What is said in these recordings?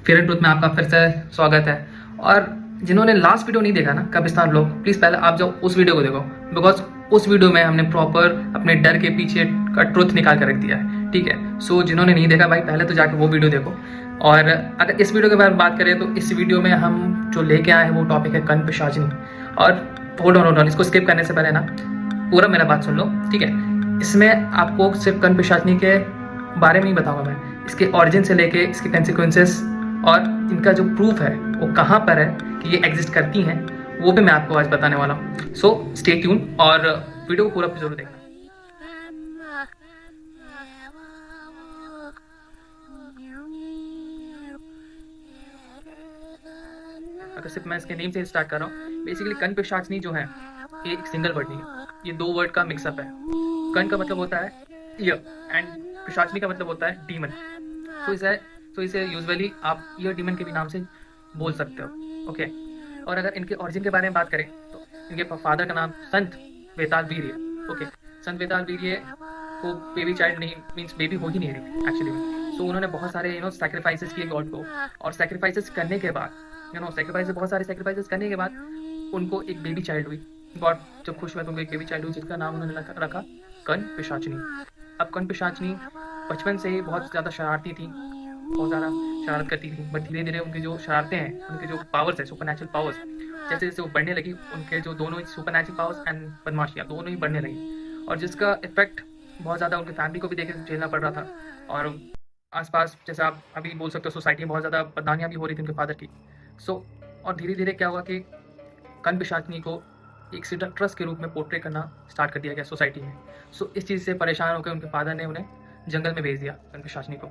Fair and truth में आपका फिर से स्वागत है। और जिन्होंने लास्ट वीडियो नहीं देखा ना, कब्रिस्तान लोग, प्लीज़ पहले आप जाओ उस वीडियो को देखो, बिकॉज उस वीडियो में हमने प्रॉपर अपने डर के पीछे का ट्रुथ निकाल कर रख दिया है। ठीक है, सो जिन्होंने नहीं देखा भाई, पहले तो जाके वो वीडियो देखो। और अगर इस वीडियो के बारे में बात करें तो इस वीडियो में हम जो लेके आए हैं वो टॉपिक है कन पिशाचनी। और होल्ड ऑन, इसको स्किप करने से पहले ना पूरा मेरा बात सुन लो, ठीक है। इसमें आपको सिर्फ कन पिशाचनी के बारे में नहीं बताऊंगा मैं, इसके ऑरिजिन से लेके इसके कंसिक्वेंसेस और इनका जो प्रूफ है वो कहाँ पर है कि ये एग्जिस्ट करती हैं, वो भी मैं आपको आज बताने वाला हूँ। सो स्टे ट्यून और वीडियो को पूरा जरूर देखना। अगर सिर्फ मैं इसके नेम से स्टार्ट कर रहा हूँ, बेसिकली कन पिशाचनी जो है ये एक सिंगल वर्ड नहीं है, ये दो वर्ड का मिक्सअप है। कन का मतलब होता है ईयर एंड पिशाचनी का मतलब होता है डीमन। तो इसे यूजुअली आप ईयर डीमन के भी नाम से बोल सकते हो। ओके, और अगर इनके ओरिजिन के बारे में बात करें तो इनके फादर का नाम संत वेताल वीर्य। ओके, संत वेताल वीर्य को बेबी चाइल्ड नहीं, मीन्स बेबी हो ही नहीं रही एक्चुअली में। सो उन्होंने बहुत सारे सैक्रिफाइसेस किए गॉड को, और सैक्रिफाइसेस करने के बाद बहुत सारे सैक्रिफाइसेस करने के बाद उनको एक बेबी चाइल्ड हुई। गॉड जब खुश हुआ तो उनको एक बेबी चाइल्ड हुई जिसका नाम उन्होंने रखा कन पिशाचनी। अब कन पिशाचनी बचपन से ही बहुत ज़्यादा शरारती थी, बहुत ज़्यादा शरारत करती थी, बट धीरे धीरे उनकी जो शरारतें हैं, उनके जो पावर्स है, सुपर नेचुरल पावर्स, जैसे जैसे वो बढ़ने लगी, उनके जो दोनों सुपर नेचुरल पावर्स एंड बदमाशियाँ दोनों ही बढ़ने लगी, और जिसका इफेक्ट बहुत ज़्यादा उनकी फैमिली को भी देखे झेलना पड़ रहा था। और आसपास जैसे आप अभी बोल सकते हो सोसाइटी में बहुत ज़्यादा बदनामियाँ भी हो रही थी उनके फादर की। सो और धीरे धीरे क्या हुआ कि कन पिशाचनी को एक सिडक्ट्रस के रूप में पोर्ट्रे करना स्टार्ट कर दिया गया सोसाइटी में। सो इस चीज़ से परेशान होकर उनके फादर ने उन्हें जंगल में भेज दिया कन पिशाचनी को।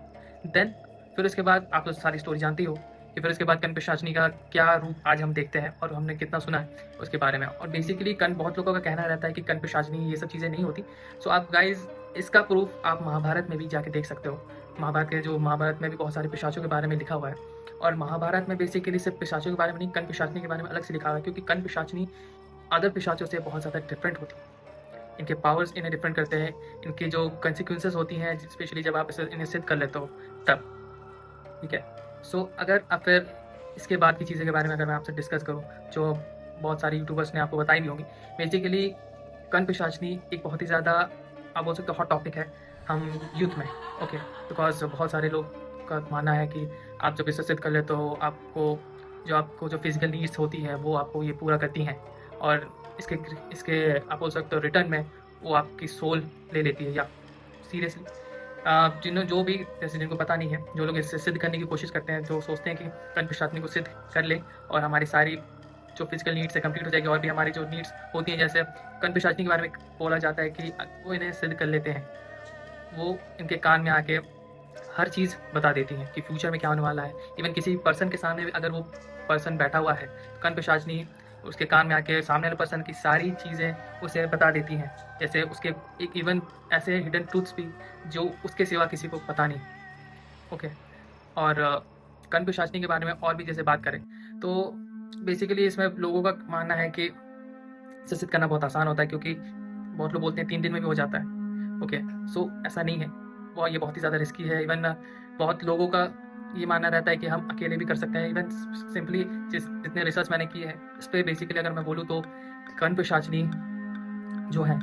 देन फिर उसके बाद आप तो सारी स्टोरी जानती हो कि फिर उसके बाद कन पिशाचनी का क्या रूप आज हम देखते हैं और हमने कितना सुना है उसके बारे में। और बेसिकली बहुत लोगों का कहना रहता है कि कन पिशाचनी ये सब चीज़ें नहीं होती। सो आप गाइज इसका प्रूफ आप महाभारत में भी जाके देख सकते हो। महाभारत में भी बहुत सारे पिशाचों के बारे में लिखा हुआ है, और महाभारत में बेसिकली सिर्फ पिशाचों के बारे में नहीं, कन पिशाचनी के बारे में अलग से लिखा हुआ है, क्योंकि कन पिशाचनी अदर पिशाचों से बहुत ज़्यादा डिफरेंट होती है। इनके पावर्स इन्हें डिफरेंट करते हैं, इनकी जो कंसिक्वेंसेस होती हैं, स्पेशली जब आप इन्हें सिद्ध कर लेते हो तब। ठीक है, सो अगर आप फिर इसके बाद की चीज़ें के बारे में अगर मैं आपसे डिस्कस करूँ, जो बहुत सारे यूट्यूबर्स ने आपको बताई भी होंगी, बेसिकली कन पिशाचनी एक बहुत ही ज़्यादा आप बोल सकते हो हॉट टॉपिक है हम यूथ में। ओके, बिकॉज बहुत सारे लोग का मानना है कि आप जब इसे सिद्ध कर लेते हो, आपको जो फिजिकल नीड्स होती है वो आपको ये पूरा करती हैं, और इसके इसके आप बोल सकते हो रिटर्न में वो आपकी सोल ले लेती है। या सीरियसली जो भी जैसे जिनको पता नहीं है, जो लोग इससे सिद्ध करने की कोशिश करते हैं, जो सोचते हैं कि कन पिशाचनी को सिद्ध कर ले और हमारी सारी जो फिजिकल नीड्स है कंप्लीट हो जाएगी, और भी हमारी जो नीड्स होती हैं, जैसे कन पिशाचनी के बारे में बोला जाता है कि वो इन्हें सिद्ध कर लेते हैं, वो इनके कान में आके हर चीज़ बता देती हैं कि फ्यूचर में क्या होने वाला है। इवन किसी पर्सन के सामने अगर वो पर्सन बैठा हुआ है, कन पिशाचनी उसके कान में आके सामने वाले पर्सन की सारी चीज़ें उसे बता देती हैं, जैसे उसके एक इवन ऐसे हिडन ट्रूथ्स भी जो उसके सिवा किसी को पता नहीं। ओके, और कन पिशाचनी के बारे में और भी जैसे बात करें तो बेसिकली इसमें लोगों का मानना है कि इसे सिद्ध करना बहुत आसान होता है, क्योंकि बहुत लोग बोलते हैं 3 दिन में भी हो जाता है। ओके, सो ऐसा नहीं है, वो ये बहुत ही ज़्यादा रिस्की है। इवन बहुत लोगों का ये मानना रहता है कि हम अकेले भी कर सकते हैं। इवन सिंपली जितने रिसर्च मैंने किए हैं इस पर, बेसिकली अगर मैं बोलूँ तो कन पिशाचनी जो है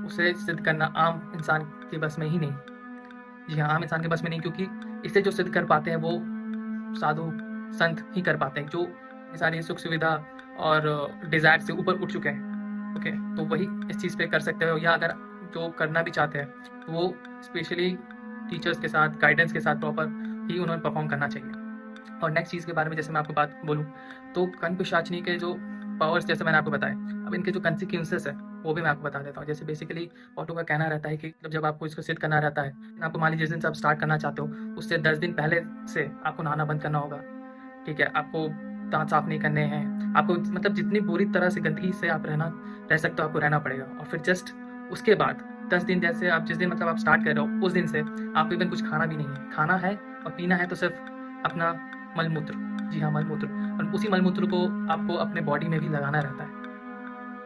उसे सिद्ध करना आम इंसान के बस में ही नहीं। जी हाँ, आम इंसान के बस में नहीं, क्योंकि इसे जो सिद्ध कर पाते हैं वो साधु संत ही कर पाते हैं, जो सारी सुख सुविधा और डिज़ायर से ऊपर उठ चुके हैं। ओके, तो वही इस चीज़ पे कर सकते हो, या अगर जो करना भी चाहते हैं तो वो स्पेशली टीचर्स के साथ गाइडेंस के साथ प्रॉपर ही उन्होंने परफॉर्म करना चाहिए। और नेक्स्ट चीज़ के बारे में जैसे मैं आपको बात बोलूँ तो कन पिशाचनी के जो पावर्स जैसे मैंने आपको बताया, अब इनके जो कंसिक्वेंसेस है वो भी मैं आपको बता देता हूँ। जैसे बेसिकली ऑटो का कहना रहता है कि जब आपको इसको सिद्ध करना रहता है, आपको मान लीजिए जिस दिन से आप स्टार्ट करना चाहते हो उससे 10 दिन पहले से आपको नहाना बंद करना होगा। ठीक है, आपको दांत साफ नहीं करने हैं, आपको मतलब जितनी बुरी तरह से गंदगी से आप रह सकते हो आपको रहना पड़ेगा। और फिर जस्ट उसके बाद 10 दिन, जैसे आप जिस दिन मतलब आप स्टार्ट कर रहे हो उस दिन से आपको इवन कुछ खाना भी नहीं है। खाना है और पीना है तो सिर्फ अपना मलमूत्र, जी हाँ मलमूत्र, और उसी मलमूत्र को आपको अपने बॉडी में भी लगाना रहता है।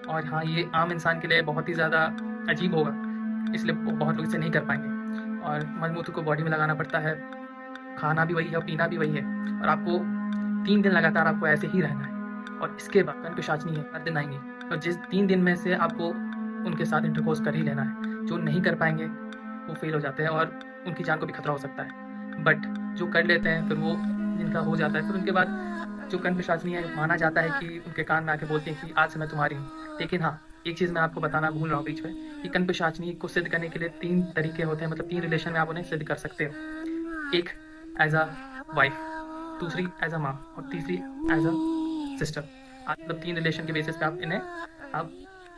और हाँ, ये आम इंसान के लिए बहुत ही ज़्यादा अजीब होगा, इसलिए बहुत लोग इसे नहीं कर पाएंगे। और मलमूत्र को बॉडी में लगाना पड़ता है खाना भी वही है और पीना भी वही है, और आपको 3 दिन लगातार आपको ऐसे ही रहना है। और इसके बाद कन पिशाचनी है, हर दिन आएंगे, और जिस 3 दिन में से आपको उनके साथ इंटरकोर्स कर ही लेना है। जो नहीं कर पाएंगे वो फेल हो जाते हैं और उनकी जान को भी खतरा हो सकता है। बट जो कर लेते हैं फिर वो जिनका हो जाता है, फिर उनके बाद जो कन पिशाचनी है, माना जाता है कि उनके कान में आके बोलती है कि आज से मैं तुम्हारी हूँ। लेकिन हाँ, एक चीज़ मैं आपको बताना भूल रहा हूँ बीच में, कि कन पिशाचनी को सिद्ध करने के लिए 3 तरीके होते हैं, मतलब 3 रिलेशन में आप उन्हें सिद्ध कर सकते हो। एक एज अ वाइफ, दूसरी एज अ माँ, और तीसरी एज अ सिस्टर। मतलब 3 रिलेशन के बेसिस पे आप इन्हें आप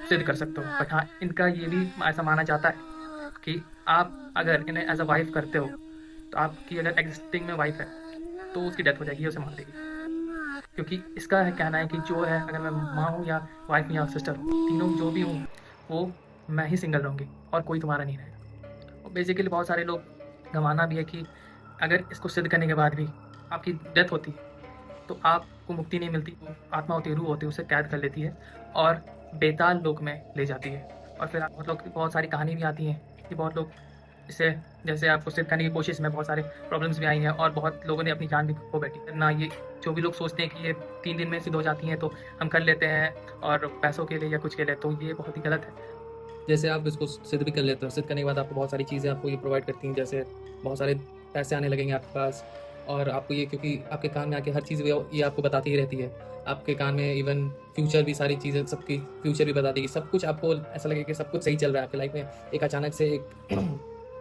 सिद्ध कर सकते हो। बट हाँ, इनका ये भी ऐसा माना जाता है कि आप अगर इन्हें एज अ वाइफ करते हो, तो आपकी अगर एग्जिस्टिंग में वाइफ है तो उसकी डेथ हो जाएगी, उसे मार देगी। क्योंकि इसका है कहना है कि जो है, अगर मैं माँ हूँ या वाइफ हूँ या सिस्टर हूँ, तीनों जो भी हूँ वो मैं ही सिंगल रहूँगी और कोई तुम्हारा नहीं रहेगा। और बेसिकली बहुत सारे लोग गंवाना भी है कि अगर इसको सिद्ध करने के बाद भी आपकी डेथ होती है तो आपको मुक्ति नहीं मिलती। वो आत्मा होती है, रूह होती है, उसे कैद कर लेती है और बेताल लोक में ले जाती है। और फिर बहुत लोग, बहुत सारी कहानी भी आती हैं कि बहुत लोग इसे जैसे आपको सिद्ध करने की कोशिश में बहुत सारे प्रॉब्लम्स भी आई हैं और बहुत लोगों ने अपनी जान भी खो बैठी ना। ये जो भी लोग सोचते हैं कि ये 3 दिन में सिद्ध हो जाती हैं तो हम कर लेते हैं और पैसों के लिए या कुछ के लिए, तो ये बहुत ही गलत है। जैसे आप इसको सिद्ध भी कर लेते हो, सिद्ध करने के बाद आपको बहुत सारी चीज़ें आपको ये प्रोवाइड करती हैं, जैसे बहुत सारे पैसे आने लगेंगे आपके पास, और आपको ये, क्योंकि आपके कान में आके हर चीज़ ये आपको बताती ही रहती है। आपके कान में इवन फ्यूचर भी, सारी चीज़ें, सबकी फ्यूचर भी बता देगी। सब कुछ आपको ऐसा लगेगा कि सब कुछ सही चल रहा है आपकी लाइफ में। एक अचानक से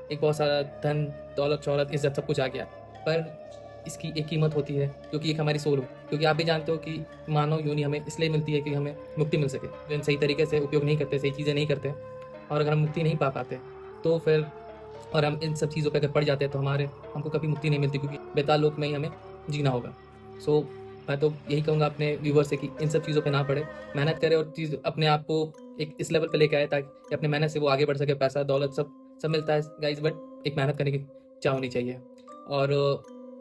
एक बहुत सारा धन, दौलत, शौहरत, इज्जत सब कुछ आ गया। पर इसकी एक कीमत होती है, क्योंकि एक हमारी सोल हो। क्योंकि आप भी जानते हो कि मानव योनि हमें इसलिए मिलती है कि हमें मुक्ति मिल सके। जो सही तरीके से उपयोग नहीं करते, सही चीज़ें नहीं करते, और अगर हम मुक्ति नहीं पा पाते तो फिर, और हम इन सब चीज़ों पे अगर पड़ जाते हैं तो हमको कभी मुक्ति नहीं मिलती, क्योंकि बेताल लोक में ही हमें जीना होगा। सो मैं तो यही कहूँगा अपने व्यूवर से कि इन सब चीज़ों पे ना पड़े, मेहनत करे और चीज़ अपने आप को एक इस लेवल पे लेके आए ताकि अपने मेहनत से वो आगे बढ़ सके। पैसा, दौलत सब सब मिलता है गाइज, बट एक मेहनत करने की चाह होनी चाहिए। और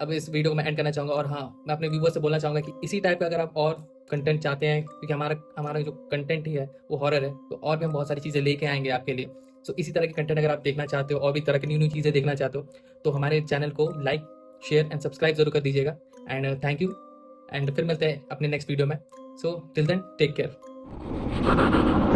अब इस वीडियो को मैं एंड करना चाहूँगा। और हाँ, मैं अपने व्यूवर से बोलना चाहूँगा कि इसी टाइप का अगर आप और कंटेंट चाहते हैं, क्योंकि हमारा हमारा जो कंटेंट ही है वो हॉरर है, तो और भी हम बहुत सारी चीज़ें लेके आएंगे आपके लिए। सो इसी तरह के कंटेंट अगर आप देखना चाहते हो और भी तरह की न्यू न्यू चीज़ें देखना चाहते हो, तो हमारे चैनल को लाइक, शेयर एंड सब्सक्राइब जरूर कर दीजिएगा। एंड थैंक यू, एंड फिर मिलते हैं अपने नेक्स्ट वीडियो में। So till then, take care.